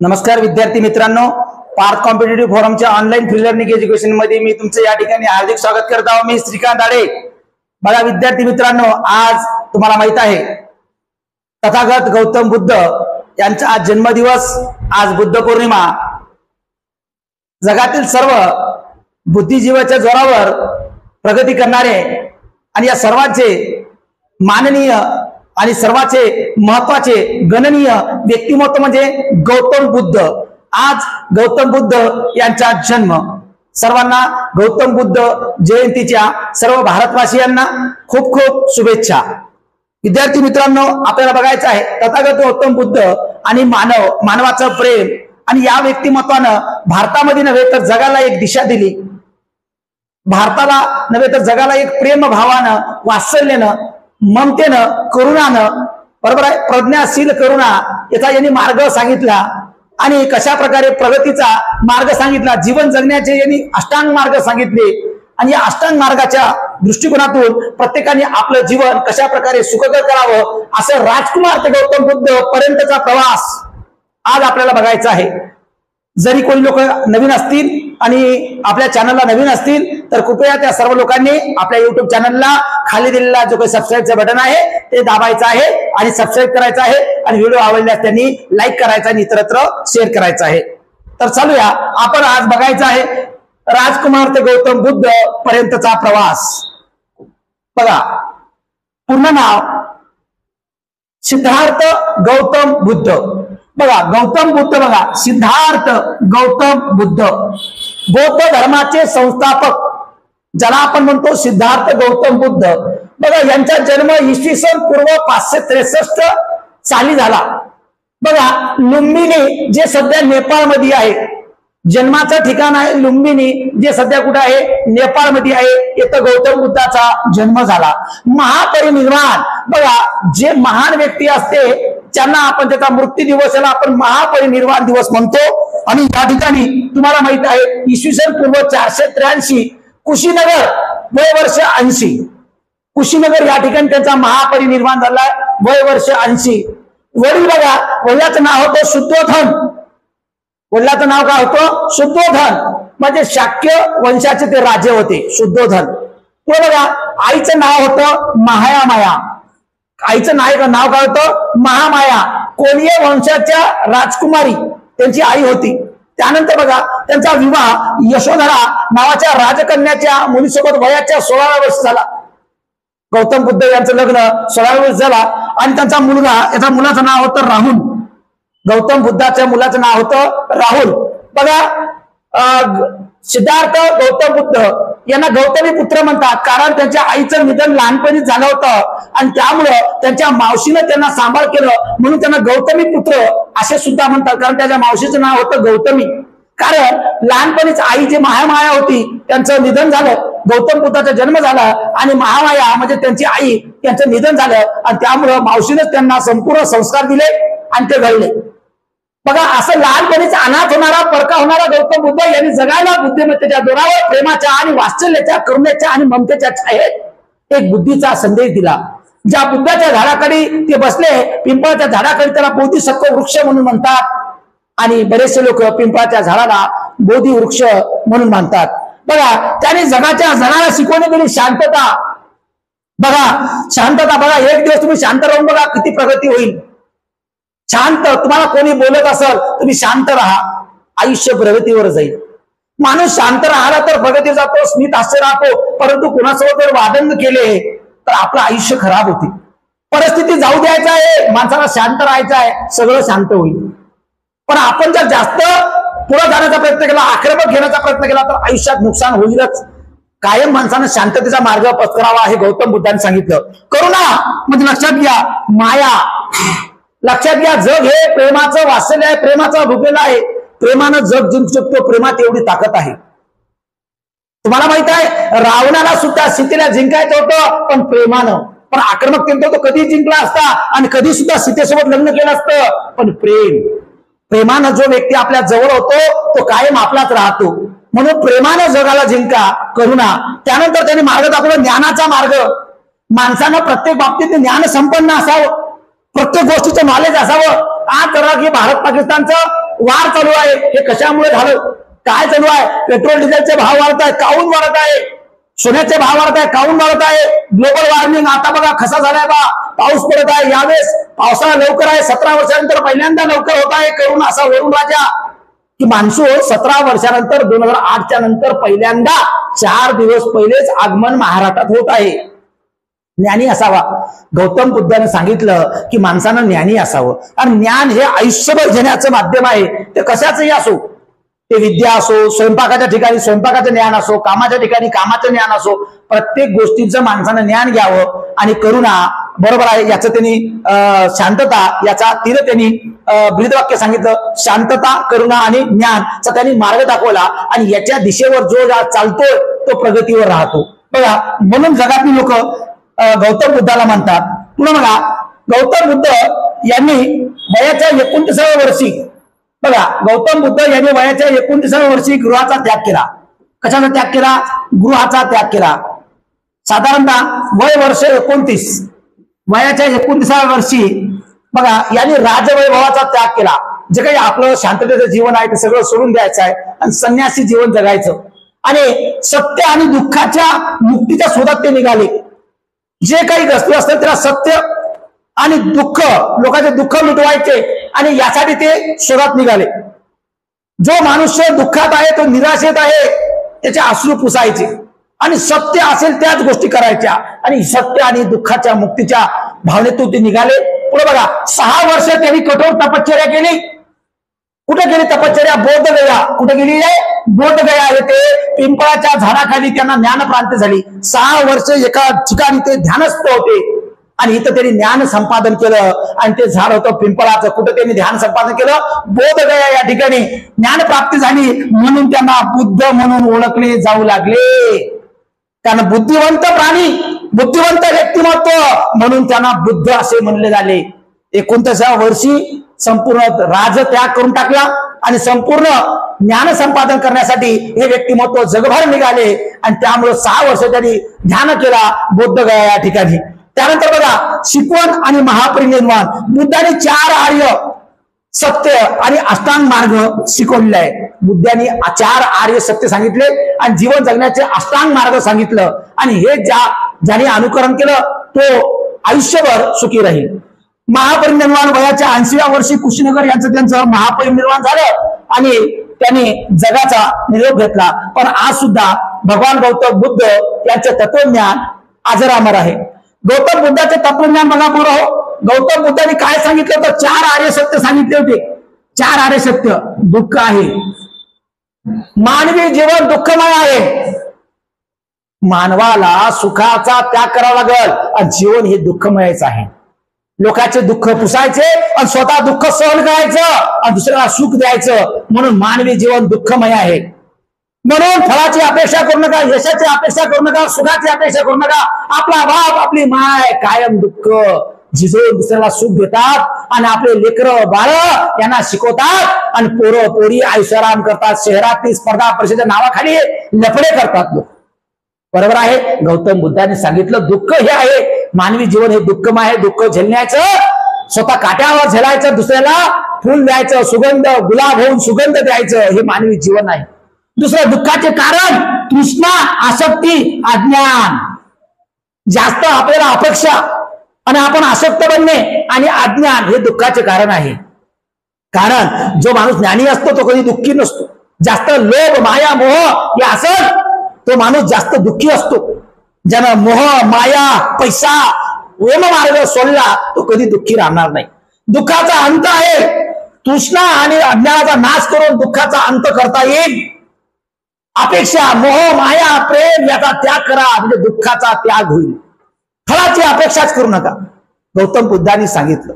नमस्कार विद्यार्थी मित्रांनो, पार्थ कॉम्पिटिटिव्ह फोरमच्या ऑनलाईन फ्री लर्निंग एज्युकेशन मध्ये मी तुमचं या ठिकाणी हार्दिक स्वागत करत आहोत। मी श्रीकांत आडे। बघा विद्यार्थी मित्रांनो, आज तुम्हाला माहित आहे तथागत गौतम बुद्ध यांचा आज जन्मदिवस, आज बुद्ध पौर्णिमा। जगातील सर्व बुद्धिजीवाच्या जोरावर प्रगती करणारे आणि या सर्वांचे माननीय आणि सर्वांचे महत्वाचे गणनीय व्यक्तिमत्व म्हणजे गौतम बुद्ध। आज गौतम बुद्ध यांचा जन्म। सर्वांना गौतम बुद्ध जयंतीच्या सर्व भारतवासियांना खूप खूप शुभेच्छा। विद्यार्थी मित्रांनो, आपल्याला बघायचं आहे तथागत गौतम बुद्ध आणि मानवाचं प्रेम, आणि या व्यक्तिमत्वानं भारतामध्ये नव्हे तर जगाला एक दिशा दिली। भारताला नव्हे तर जगाला एक प्रेम भावानं, वात्सल्यानं, ममतेनं, करुणानं, बरोबर आहे, प्रज्ञाशील करुणा याचा यांनी मार्ग सांगितला आणि कशा प्रकारे प्रगतीचा मार्ग सांगितला। जीवन जगण्याचे यांनी अष्टांग मार्ग सांगितले आणि या अष्टांग मार्गाच्या दृष्टिकोनातून प्रत्येकाने आपलं जीवन कशा प्रकारे सुखकर करावं असं राजकुमार ते गौतम बुद्ध पर्यंतचा प्रवास आज आपल्याला बघायचा आहे। जरी कोणी लोक नवीन असतील आणि आपल्या चॅनलला नवीन असतील तर कृपया त्या सर्व लोकांनी आपल्या युट्यूब चॅनलला खाली दिलेला जो काही सबस्क्राईबचं बटन आहे ते दाबायचं आहे आणि सबस्क्राईब करायचं आहे आणि व्हिडिओ आवडल्यास त्यांनी लाईक करायचा आणि इतरत्र शेअर करायचं आहे। तर चालूया, आपण आज बघायचं आहे राजकुमार ते गौतम बुद्ध पर्यंतचा प्रवास। बघा, पूर्ण नाव सिद्धार्थ गौतम बुद्ध। बघा गौतम बुद्ध, बघा सिद्धार्थ गौतम बुद्ध बौद्ध धर्माचे संस्थापक, ज्याला आपण म्हणतो सिद्धार्थ गौतम बुद्ध। बघा यांचा जन्म इसवी सन पूर्व 563 साली झाला। बघा लुंबिनी जे सध्या नेपाळमध्ये आहे, जन्माचं ठिकाण आहे लुंबिनी जे सध्या कुठे आहे, नेपाळमध्ये आहे। इथं गौतम बुद्धाचा जन्म झाला। महापरिनिर्वाण, बघा जे महान व्यक्ती असते त्यांना आपण त्याचा मृत्यू दिवस याला आपण महापरिनिर्वाण दिवस म्हणतो। आणि या ठिकाणी तुम्हाला माहित आहे इसवी सन पूर्व 483 कुशीनगर, वय वर्ष 80, कुशीनगर या ठिकाणी त्यांचा महापरिनिर्वाण झालाय, वय वर्ष 80। वडील, बघा वडिलाचं नाव होतं शुद्धोधन। वडिलाचं नाव काय होतं? शुद्धोधन, म्हणजे शाक्य वंशाचे ते राजे होते शुद्धोधन। तो बघा आईचं नाव होतं महामाया। आईचं नाव काय होतं? महामाया। कोलिय वंशाच्या राजकुमारी त्यांची आई होती। त्यानंतर बघा त्यांचा विवाह यशोधरा नावाच्या राजकन्याच्या मुलीसोबत वयाच्या 16व्या वर्षी झाला। गौतम बुद्ध यांचं लग्न 16व्या वर्षी झाला आणि त्यांचा मुलगा, याच्या मुलाचं नाव होतं राहुल। गौतम बुद्धाच्या मुलाचं नाव होतं राहुल। बघा सिद्धार्थ गौतम बुद्ध यांना गौतमी पुत्र म्हणतात, कारण त्यांच्या आईचं निधन लहानपणीच झालं होतं आणि त्यामुळं त्यांच्या मावशीनं त्यांना सांभाळ केलं म्हणून त्यांना गौतमी पुत्र असे सुद्धा म्हणतात, कारण त्याच्या मावशीचं नाव होतं गौतमी। कारण लहानपणीच आई जी महामाया होती त्यांचं निधन झालं, गौतम बुद्धाचा जन्म झाला आणि महामाया म्हणजे त्यांची आई त्यांचं निधन झालं आणि त्यामुळं मावशीनेच त्यांना संपूर्ण संस्कार दिले आणि ते घडले। बघा असं लहानपणीच अनाथ होणारा, परका होणारा गौतम बुद्ध यांनी जगायला बुद्धिमत्तेच्या जोरावर प्रेमाच्या आणि वात्सल्याच्या, करुणेच्या आणि ममतेच्या छायेत एक बुद्धीचा संदेश दिला। ज्या बुद्धाच्या झाडाकडे ते बसले, पिंपळाच्या झाडाकडे त्याला बोधिसत्व वृक्ष म्हणून म्हणतात आणि बरेचसे लोक पिंपळाच्या झाडाला बोधी वृक्ष म्हणून म्हणतात। बघा त्याने जगाला शिकवणी दिली शांतता। बघा शांतता, बघा एक दिवस तुम्ही शांत राहून बघा किती प्रगती होईल। शांत, तुम्हाला कोणी बोलत असेल तुम्ही शांत राहा, आयुष्य प्रगतीवर जाईल। माणूस शांत राहिला तर प्रगती जातो, स्मित हास्य राहतो, परंतु कोणासोबत जर वादंग केले तर आपलं आयुष्य खराब होते। परिस्थिती जाऊ द्यायचं आहे, माणसाला शांत राहायचं आहे, सगळं शांत होईल। पण आपण जर जास्त पुढे जाण्याचा प्रयत्न केला, आक्रमक घेण्याचा प्रयत्न केला तर आयुष्यात नुकसान होईलच। कायम माणसानं शांततेचा मार्ग पत्करावा हे गौतम बुद्धांनी सांगितलं। करुणा म्हणजे लक्षात घ्या माया, लक्षात घ्या जग हे प्रेमाचं वात्सल्य आहे, प्रेमाचा भुकेला आहे। प्रेमानं जग जिंकू शकतो, प्रेमात एवढी ताकद आहे। तुम्हाला माहित आहे रावणाला सुद्धा सीतेला जिंकायचं होतं पण प्रेमानं, पण आक्रमकतेने तो कधी जिंकला असता आणि कधी सुद्धा सीतेसोबत लग्न केलं असतं, पण प्रेमानं जो व्यक्ती आपल्या जवळ होतो तो कायम आपलाच राहतो। म्हणून प्रेमानं जगाला जिंका, करुणा। त्यानंतर त्यांनी मार्ग दाखवला ज्ञानाचा मार्ग। माणसानं प्रत्येक बाबतीत ज्ञान संपन्न असावं, प्रत्येक गोष्टीचं नॉलेज असावं। आज करा की भारत पाकिस्तानचं वाढ चालू आहे हे कशामुळे झालं? काय चालू आहे? पेट्रोल डिझेलचे भाव वाढत आहे, काहून वाढत आहे? सोन्याचे भाव वाढत आहे, काहून वाढत आहे? ग्लोबल वॉर्मिंग आता बघा कसा झालाय बा. पाऊस पडत आहे, यावेळेस पावसाळा लवकर आहे, 17 वर्षानंतर पहिल्यांदा लवकर होत आहे. करून असा वरुण राजा की मान्सून 17 वर्षानंतर 2008च्या नंतर पहिल्यांदा 4 दिवस पहिलेच आगमन महाराष्ट्रात होत आहे. ज्ञानी असावा. गौतम बुद्धाने सांगितलं की माणसानं ज्ञानी असावं, आणि ज्ञान हे आयुष्यभर घेण्याचं माध्यम आहे. ते कशाचंही असो, ते विद्या असो, स्वयंपाकाच्या ठिकाणी स्वयंपाकाचं ज्ञान असो, कामाच्या ठिकाणी कामाचं ज्ञान असो, प्रत्येक गोष्टीचं माणसानं ज्ञान घ्यावं. आणि करुणा, बरोबर आहे, याचं त्यांनी शांतता, याचा तिने त्यांनी ब्रीदवाक्य सांगितलं. शांतता, करुणा आणि ज्ञानचा त्यांनी मार्ग दाखवला, आणि याच्या दिशेवर जो चालतोय तो प्रगतीवर राहतो. बघा, म्हणून जगातली लोक गौतम बुद्धाला म्हणतात. पुन्हा बघा, गौतम बुद्ध यांनी वयाच्या 29व्या वर्षी, बघा, गौतम बुद्ध यांनी वयाच्या 29व्या वर्षी गृहाचा त्याग केला. कशाचा त्याग केला? गृहाचा त्याग केला. साधारणतः वय वर्ष 29. वयाच्या 29व्या वर्षी बघा यांनी राजवैभवाचा त्याग केला. जे काही आपलं शांततेचं जीवन आहे ते सगळं सोडून द्यायचं आहे आणि संन्यासी जीवन जगायचं. आणि सत्य आणि दुःखाच्या मुक्तीच्या शोधात ते निघाले. जे काही वस्तू असतात त्याला सत्य आणि दुःख, लोकांचे दुःख मिटवायचे, आणि यासाठी ते शोधात निघाले. जो मनुष्य दुःखात आहे, तो निराशेत आहे, त्याचे अश्रू पुसायचे, आणि सत्य असेल त्याच गोष्टी करायच्या, आणि सत्य आणि दुःखाच्या मुक्तीच्या भावनेतून ते निघाले. पुढे बघा, 6 वर्ष त्यांनी कठोर तपश्चर्या केली. कुठे केली तपश्चर्या? बोधगया. कुठे गेली आहे? बोधगया येथे पिंपळाच्या झाडाखाली त्यांना ज्ञानप्राप्ती झाली. 6 वर्ष एका ठिकाणी ते ध्यानस्थ होते, आणि इथं त्यांनी ज्ञान संपादन केलं, आणि ते झाड होतं पिंपळाचं. कुठं त्यांनी ध्यान संपादन केलं? बोधगया या ठिकाणी ज्ञानप्राप्ती झाली, म्हणून त्यांना बुद्ध म्हणून ओळखले जाऊ लागले. कारण बुद्धिवंत प्राणी, बुद्धिवंत व्यक्तिमत्व म्हणून त्यांना बुद्ध असे म्हणले झाले. 29व्या वर्षी संपूर्ण राजत्याग करून टाकला, आणि संपूर्ण ज्ञान संपादन करण्यासाठी हे व्यक्तिमत्व जगभर निघाले, आणि त्यामुळे 6 वर्ष त्यांनी ध्यान केला बोधगया या ठिकाणी. त्यानंतर बघा, शिकवण आणि महापरिनिर्वाण. बुद्धाने 4 आर्य सत्य आणि अष्टांग मार्ग शिकवलेला आहे. बुद्धांनी 4 आर्य सत्य सांगितले, आणि जीवन जगण्याचे अष्टांग मार्ग सांगितलं, आणि हे ज्याने अनुकरण केलं तो आयुष्यभर सुखी राहील. महापरिनिर्वाण वयाच्या 80व्या वर्षी कुशीनगर त्यांचं महापरिनिर्वाण झालं, आणि त्यांनी जगाचा निरोप घेतला. पण आज सुद्धा भगवान गौतम बुद्ध यांचे तत्वज्ञान अजरामर आहे. गौतम बुद्धाचे तत्वज्ञान बघा बरं. गौतम बुद्धांनी काय सांगितलं होतं? 4 आर्य सत्य सांगितले होते. 4 आर्य सत्य. दुःख आहे, मानवी जीवन दुःखमय आहे, मानवाला सुखाचा त्याग करावा लागेल, आणि जीवन हे दुःखमयच आहे. लोकांचे दुःख पुसायचे, आणि स्वतः दुःख सहन करायचं, आणि दुसऱ्याला सुख द्यायचं, म्हणून मानवी जीवन दुःखमय आहे. म्हणून फळाची अपेक्षा करू नका, यशाची अपेक्षा करू नका, सुखाची अपेक्षा करू नका. आपला बाप, आपली माय कायम दुःख झिजवून दुसऱ्याला सुख देतात, आणि आपले लेकरं बाळ यांना शिकवतात, आणि पोरं पोरी आयुष्याराम करतात. शहरातील स्पर्धा परीक्षेच्या नावाखाली लफडे करतात लोक. बरोबर आहे. गौतम बुद्धाने सांगितलं दुःख हे आहे, मानवी जीवन हे दुःखमय आहे. दुःख झेलण्याचं, स्वतः काट्यावर झेलायचं, दुसऱ्याला फुल द्यायचं, सुगंध गुलाब होऊन सुगंध द्यायचं, हे मानवी जीवन आहे. दुसरं दुःखाचे कारण तृष्णा, आसक्ती, अज्ञान. जास्त आपल्याला अपेक्षा, आणि आपण आसक्त बनणे, आणि अज्ञान हे दुःखाचे कारण आहे. कारण जो माणूस ज्ञानी असतो तो कधी दुःखी नसतो. जास्त लोभ, माया, मोह हे असत तो माणूस जास्त दुःखी असतो. ज्यानं मोह, माया, पैसा, ओम मार्ग सोडला तो कधी दुःखी राहणार नाही. दुःखाचा अंत आहे. तृष्णा आणि अज्ञानाचा नाश करून दुःखाचा अंत करता येईल. अपेक्षा, मोह, माया, प्रेम याचा त्याग करा, म्हणजे दुःखाचा त्याग होईल. फळाची अपेक्षाच करू नका. गौतम बुद्धांनी सांगितलं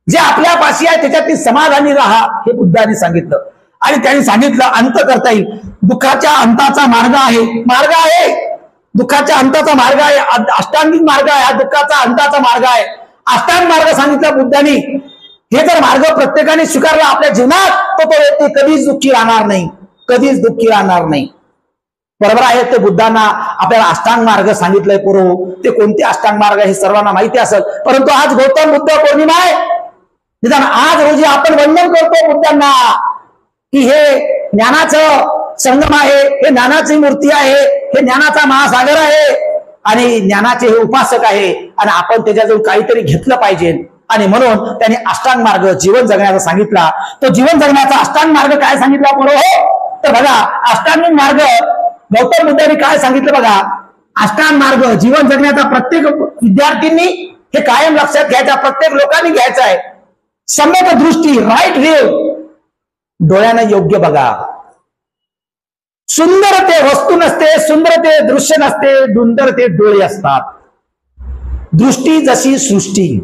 जे आपल्यापाशी आहे त्याच्यात समाधानी राहा, हे बुद्धांनी सांगितलं. आणि त्यांनी सांगितलं अंत करता येईल. दुःखाच्या अंताचा मार्ग आहे, मार्ग आहे, दुःखाच्या अंताचा मार्ग आहे, अष्टांगिक मार्ग आहे, हा दुःखाचा अंताचा मार्ग आहे. अष्टांग मार्ग सांगितला बुद्धांनी. हे जर मार्ग प्रत्येकाने स्वीकारला आपल्या जीवनात, तो व्यक्ती कधीच दुःखी राहणार नाही, कधीच दुःखी राहणार नाही. बरोबर आहे. ते बुद्धांना आपल्याला अष्टांग मार्ग सांगितलंय. पुरो ते कोणते अष्टांग मार्ग हे सर्वांना माहिती असेल, परंतु आज गौतम बुद्ध पौर्णिमा आहे. निदान आज रोजी आपण वंदन करतो बुद्धांना, की हे ज्ञानाचं संगम आहे, हे ज्ञानाची मूर्ती आहे, हे ज्ञानाचा महासागर आहे आणि ज्ञानाचे हे उपासक आहे आणि आपण त्याच्याजवळ काहीतरी घेतलं पाहिजे. आणि म्हणून त्यांनी अष्टांग मार्ग जीवन जगण्याचा सांगितला. तो जीवन जगण्याचा अष्टांग मार्ग काय सांगितला बरोबर? तर बघा, अष्टांगिक मार्ग गौतम बुद्धांनी काय सांगितलं बघा. अष्टांग मार्ग जीवन जगण्याचा प्रत्येक विद्यार्थ्यांनी हे कायम लक्षात घ्यायचा, प्रत्येक लोकांनी घ्यायचं आहे. सम्यक दृष्टी, राईट व्ह्यू, डोळ्यानं योग्य बघा. सुंदर ते वस्तू नसते, सुंदर ते दृश्य नसते, सुंदर ते डोळे असतात. दृष्टी जशी सृष्टी,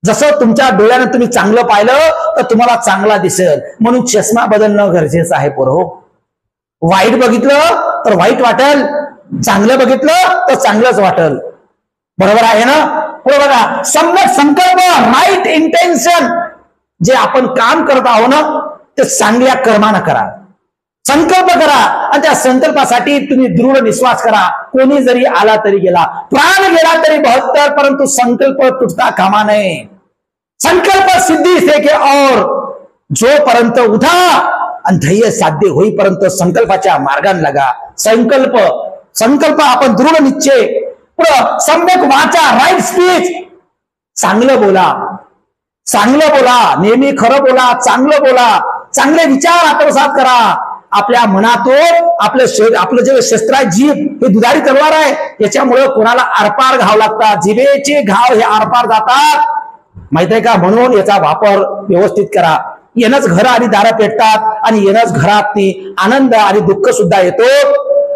जसं तुमच्या डोळ्यानं तुम्ही चांगलं पाहिलं तर तुम्हाला चांगला दिसेल. म्हणून चष्मा बदलणं गरजेचं आहे पोरो. वाईट बघितलं तर वाईट वाटेल, चांगलं बघितलं तर चांगलंच वाटेल. बरोबर आहे ना? पुढे बघा, सम्यक संकल्प, राईट इंटेन्शन. जे आपण काम करत आहोत ना ते चांगल्या कर्मानं करा, संकल्प करा आणि त्या संकल्पासाठी तुम्ही दृढ विश्वास करा. कोणी जरी आला तरी गेला, प्राण गेला तरी 72, परंतु संकल्प तुटता कामा नये. संकल्प सिद्धी से के और जोपर्यंत उठा आणि ध्येय साध्य होईपर्यंत संकल्पाच्या मार्गाने लागा. संकल्प आपण दृढ निश्चय. पुढं सम्यक वाचा, राईट स्पीच. चांगलं बोला, चांगलं बोला, नेहमी खरं बोला, चांगलं बोला, चांगले विचार आत्मसात करा. आपल्या मनातून आपलं जे शस्त्र आहे, जीभ हे दुधारी तलवार आहे, याच्यामुळे कोणाला आरपार घाव लागतात. जिभेचे घाव हे आरपार जातात, माहित आहे का? म्हणून याचा वापर व्यवस्थित करा. येणंच घर आणि दारं पेटतात आणि येणंच घरात आनंद आणि दुःख सुद्धा येतो.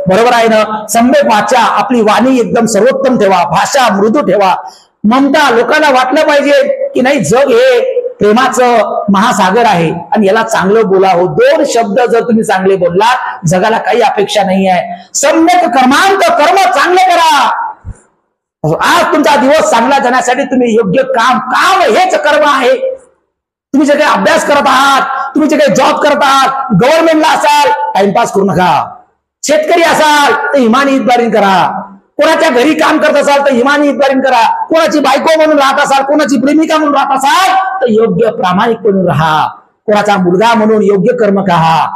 बरोबर आहे ना? सम्यक वाचा, आपली वाणी एकदम सर्वोत्तम ठेवा, भाषा मृदू ठेवा. ममता, लोकांना वाटलं पाहिजे की नाही जग हे प्रेमाचं महासागर आहे आणि याला चांगलं बोला. हो, 2 शब्द जर तुम्ही चांगले बोललात, जगाला काही अपेक्षा नाही आहे. सम्यक कर्मांत, कर्म चांगले करा. आज तुमचा दिवस चांगला जाण्यासाठी तुम्ही योग्य काम हेच कर्म आहे. तुम्ही जे काही अभ्यास करत आहात, तुम्ही जे काही जॉब करत आहात, गव्हर्नमेंटला असाल टाइमपास करू नका. शेतकरी असाल तर इमानी इतबारीन करा. कोणाच्या घरी काम करत असाल तर इमानी इतबारीन करा. कोणाची बायको म्हणून राहत असाल, कोणाची प्रेमिका म्हणून राहत असाल तर योग्य प्रामाणिक म्हणून राहा. कोणाचा मुलगा म्हणून योग्य कर्म करा.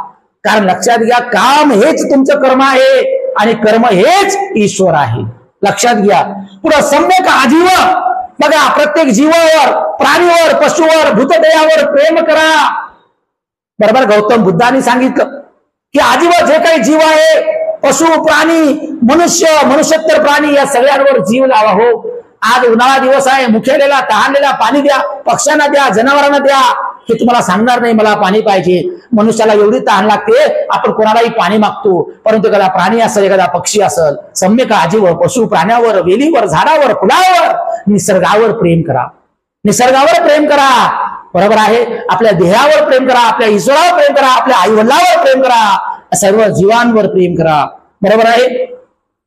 कारण लक्षात घ्या, काम हेच तुमचं कर्म आहे आणि कर्म हेच ईश्वर आहे. लक्षात घ्या. पुढे सम्यक आजीव. बघा, प्रत्येक जीवावर, प्राणीवर, पशुवर, भूतदयावर प्रेम करा. बरोबर गौतम बुद्धांनी सांगितलं की आजीव जे काही जीव आहे, पशु, प्राणी, मनुष्योत्तर प्राणी, या सगळ्यांवर जीव लावा. हो, आज उन्हाळा दिवस आहे, मुख्यालेला, तहानलेला पाणी द्या, पक्ष्यांना द्या, जनावरांना द्या. हे तुम्हाला सांगणार नाही मला पाणी पाहिजे. मनुष्याला एवढी तहान लागते, आपण कोणालाही पाणी मागतो, परंतु एखादा प्राणी असेल, एखादा पक्षी असेल, सम्यक आजीव, पशु प्राण्यावर, वेलीवर, झाडावर, फुलावर, निसर्गावर प्रेम करा. निसर्गावर प्रेम करा. बरोबर आहे? आपल्या देहावर प्रेम करा, आपल्या ईश्वरावर प्रेम करा, आपल्या आई वडिलांवर प्रेम करा, सर्व जीवांवर प्रेम करा. बरोबर आहे?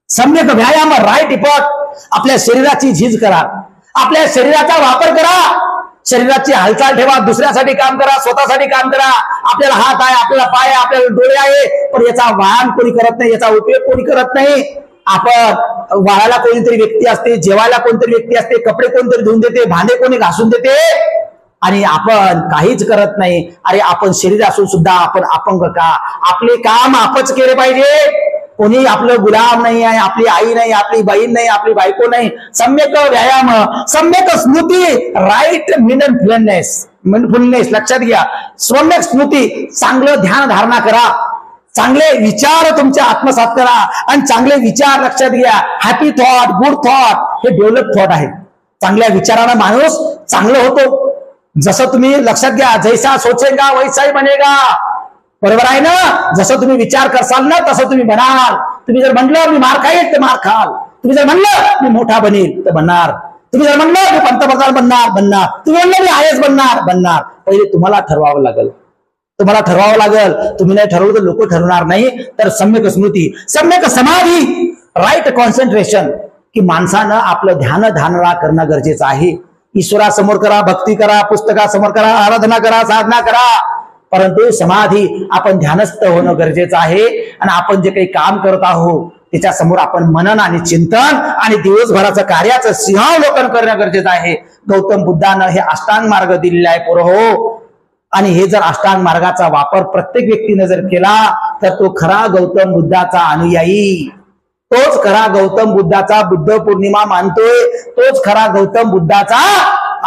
सम्यक व्यायाम, राईट इफर्ट. आपल्या शरीराची झीज करा, आपल्या शरीराचा वापर करा, शरीराची हालचाल ठेवा, दुसऱ्यासाठी काम करा, स्वतःसाठी काम करा. आपल्याला हात आहे, आपल्याला पाय आहे, आपल्याला डोळे आहे, पण याचा व्यायाम कोणी करत नाही, याचा उपयोग कोणी करत नाही. आपण वाळायला कोणीतरी व्यक्ती असते, जेवायला कोणतरी व्यक्ती असते, कपडे कोणतरी धुवून देते, भांडे कोणी घासून देते, आणि आपण काहीच करत नाही. अरे आपण शरीर असून सुद्धा आपण अपंग का? आपले काम आपच केले पाहिजे. कोणी आपलं गुलाम नाही आहे, आपली आई नाही, आपली बहीण नाही, आपली बायको नाही. सम्यक व्यायाम, सम्यक स्मृती, राईट मिनफुलनेस. लक्षात घ्या, सम्यक स्मृती, चांगलं ध्यान धारणा करा, चांगले विचार तुमचे आत्मसात करा. आणि चांगले विचार लक्षात घ्या, हॅपी थॉट, गुड थॉट हे डेव्हलप थॉट आहे. चांगल्या विचारानं माणूस चांगलं होतो. जसं तुम्ही लक्षात घ्या, जैसा सोचेगा वैसा ही बनेगा. बरोबर आहे ना? जसं तुम्ही विचार करसाल ना तसं तुम्ही बनाल. तुम्ही जर म्हणलं मी मार खाईल तर मार खाल. तुम्ही जर म्हणलं मी मोठा बनेल तर बनणार. तुम्ही जर म्हणलं मी पंतप्रधान बनणार. तुम्ही म्हणलं मी आयएस बनणार. पहिले तुम्हाला ठरवावं लागेल. तुम्ही नाही ठरवलं तर लोक ठरवणार नाही. तर सम्यक स्मृती, सम्यक समाधी, राईट कॉन्सन्ट्रेशन, की माणसानं आपलं ध्यान धारणा करणं गरजेचं आहे. ईश्वरासमोर करा, भक्ती करा, पुस्तकासमोर करा, आराधना करा, साधना करा, परंतु समाधी, आपण ध्यानस्थ होणं गरजेचं आहे. आणि आपण जे काही काम करत आहोत त्याच्या समोर आपण मनन आणि चिंतन आणि दिवसभराचं कार्याचं सिंहावलोकन करणं गरजेचं आहे. गौतम बुद्धानं हे अष्टांग मार्ग दिलेला आहे पोरं. हो, आणि हे जर अष्टांग मार्गाचा वापर प्रत्येक व्यक्तीने जर केला तर तो खरा गौतम बुद्धाचा अनुयायी, तोच खरा गौतम बुद्धाचा बुद्ध पौर्णिमा मानतोय, तोच खरा गौतम बुद्धाचा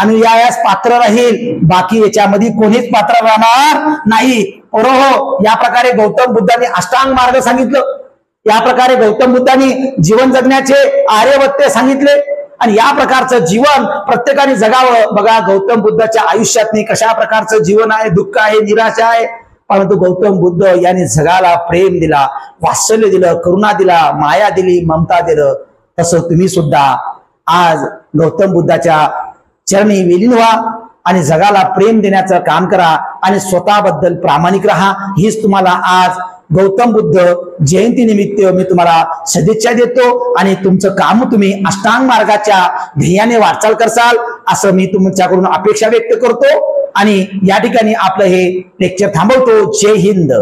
अनुयायास पात्र राहील. बाकी याच्यामध्ये कोणीच पात्र राहणार नाही. हो, या प्रकारे गौतम बुद्धांनी अष्टांग मार्ग सांगितलं, या प्रकारे गौतम बुद्धांनी जीवन जगण्याचे आर्यवत्य सांगितले आणि या प्रकारचं जीवन प्रत्येकाने जगावं. बघा गौतम बुद्धाच्या आयुष्यात कशा प्रकारचं जीवन आहे, दुःख आहे, निराशा आहे, परंतु गौतम बुद्ध यांनी जगाला प्रेम दिला, वात्सल्य दिलं, करुणा दिला, माया दिली, ममता दिलं. तसं तुम्ही सुद्धा आज गौतम बुद्धाच्या चरणी विलीन व्हा आणि जगाला प्रेम देण्याचं काम करा आणि स्वतःबद्दल प्रामाणिक राहा. हीच तुम्हाला आज गौतम बुद्ध जयंती निमित्त मी तुम्हाला सदिच्छा देतो आणि तुमचं काम तुम्ही अष्टांग मार्गाच्या ध्येयाने वाटचाल करसाल असं मी तुमच्याकडून अपेक्षा व्यक्त करतो आणि या ठिकाणी आपलं हे लेक्चर थांबवतो. जय हिंद.